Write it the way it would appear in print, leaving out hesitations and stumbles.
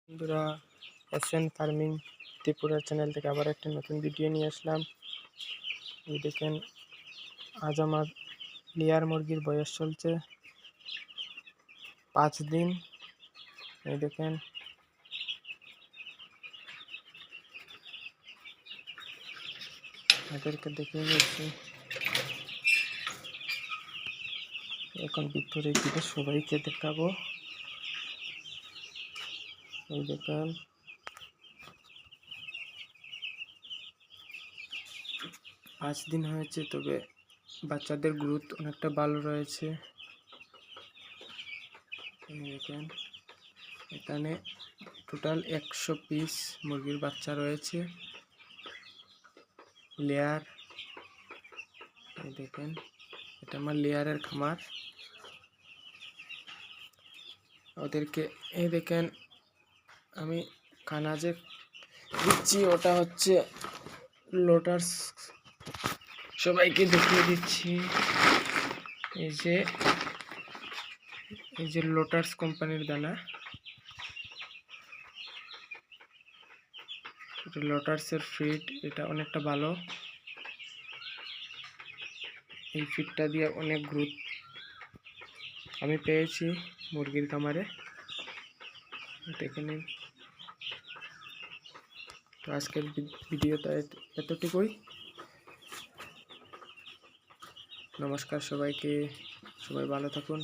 বন্ধুরা, SN farming Tripura channel থেকে আবার একটা নতুন ভিডিও নিয়ে আসলাম। এই দেখেন, আজ আমার লেয়ার মুরগির বয়স চলছে 5 দিন। এই দেখেন, এদেরকে দেখিয়ে নিচ্ছি। এখন ভিতরে গিয়ে সবাইকে দেখাবো। এই দেখেন, 5 দিন হয়েছে, তবে বাচ্চাদের গ্রোথ অনেকটা ভালো রয়েছে। এই দেখেন, এখানে টোটাল 100 পিস মুরগির বাচ্চা রয়েছে লেয়ার। এই দেখেন, এটা আমার লেয়ারের খামার। ওদেরকে এই দেখেন আমি খানা যে দিচ্ছি, ওটা হচ্ছে লোটাস। সবাইকে দেখিয়ে দিচ্ছি। এই যে লোটাস কোম্পানির দানা, লোটাসের ফিড। এটা অনেকটা ভালো। এই ফিডটা দিয়ে অনেক গ্রোথ আমি পেয়েছি মুরগির খামারে। দেখে নিন। তো আজকের ভিডিওটা এতটুকুই। নমস্কার সবাইকে, সবাই ভালো থাকুন।